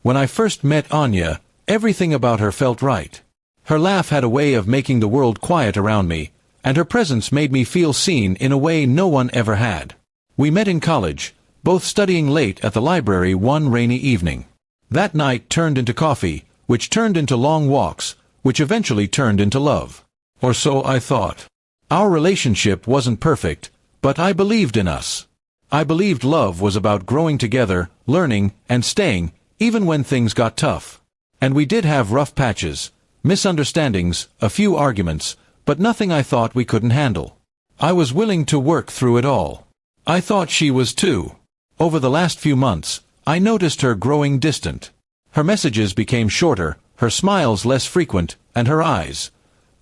When I first met Anya, everything about her felt right. Her laugh had a way of making the world quiet around me, and her presence made me feel seen in a way no one ever had. We met in college, both studying late at the library one rainy evening. That night turned into coffee, which turned into long walks, which eventually turned into love. Or so I thought. Our relationship wasn't perfect, but I believed in us. I believed love was about growing together, learning, and staying, even when things got tough. And we did have rough patches, misunderstandings, a few arguments, but nothing I thought we couldn't handle. I was willing to work through it all. I thought she was too. Over the last few months, I noticed her growing distant. Her messages became shorter, her smiles less frequent, and her eyes.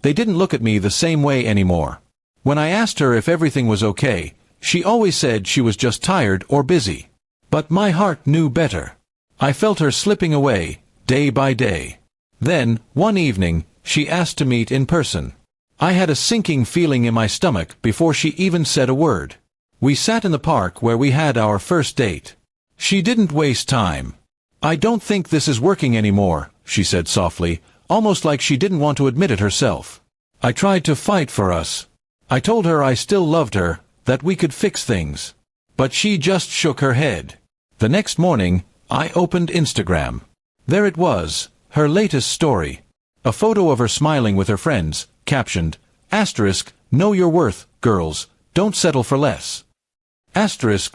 They didn't look at me the same way anymore. When I asked her if everything was okay, she always said she was just tired or busy. But my heart knew better. I felt her slipping away, day by day. Then, one evening, she asked to meet in person. I had a sinking feeling in my stomach before she even said a word. We sat in the park where we had our first date. She didn't waste time. "I don't think this is working anymore," she said softly, almost like she didn't want to admit it herself. I tried to fight for us. I told her I still loved her, that we could fix things. But she just shook her head. The next morning, I opened Instagram. There it was, her latest story. A photo of her smiling with her friends, captioned, "Know your worth, girls, don't settle for less."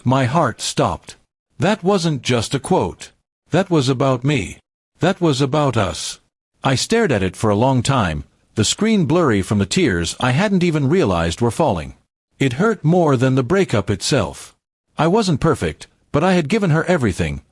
My heart stopped. That wasn't just a quote. That was about me. That was about us. I stared at it for a long time, the screen blurry from the tears I hadn't even realized were falling. It hurt more than the breakup itself. I wasn't perfect, but I had given her everything.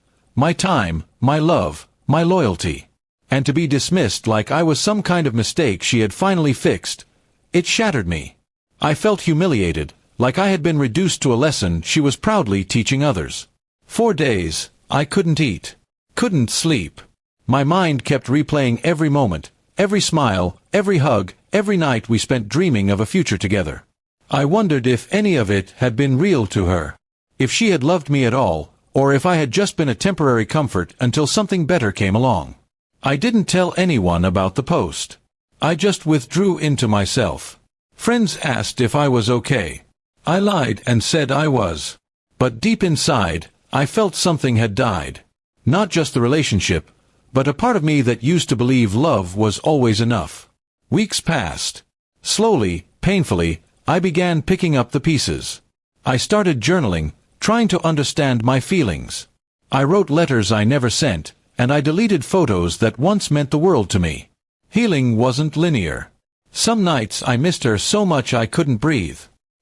My time, my love, my loyalty. And to be dismissed like I was some kind of mistake she had finally fixed, it shattered me. I felt humiliated, like I had been reduced to a lesson she was proudly teaching others. 4 days, I couldn't eat. Couldn't sleep. My mind kept replaying every moment, every smile, every hug, every night we spent dreaming of a future together. I wondered if any of it had been real to her. If she had loved me at all, or if I had just been a temporary comfort until something better came along. I didn't tell anyone about the post. I just withdrew into myself. Friends asked if I was okay. I lied and said I was. But deep inside, I felt something had died. Not just the relationship, but a part of me that used to believe love was always enough. Weeks passed. Slowly, painfully, I began picking up the pieces. I started journaling, trying to understand my feelings. I wrote letters I never sent, and I deleted photos that once meant the world to me. Healing wasn't linear. Some nights I missed her so much I couldn't breathe.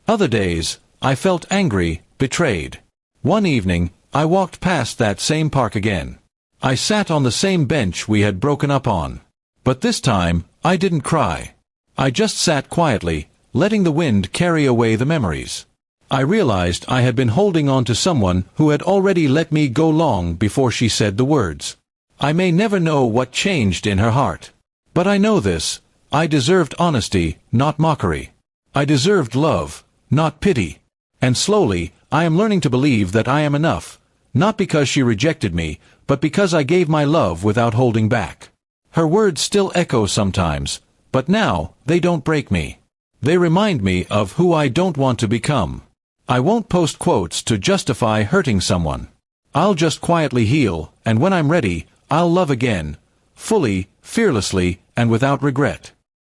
Other days, I felt angry, betrayed. One evening, I walked past that same park again. I sat on the same bench we had broken up on. But this time, I didn't cry. I just sat quietly, letting the wind carry away the memories. I realized I had been holding on to someone who had already let me go long before she said the words. I may never know what changed in her heart. But I know this, I deserved honesty, not mockery. I deserved love, not pity. And slowly, I am learning to believe that I am enough, not because she rejected me, but because I gave my love without holding back. Her words still echo sometimes, but now, they don't break me. They remind me of who I don't want to become. I won't post quotes to justify hurting someone. I'll just quietly heal, and when I'm ready, I'll love again, fully, fearlessly, and without regret.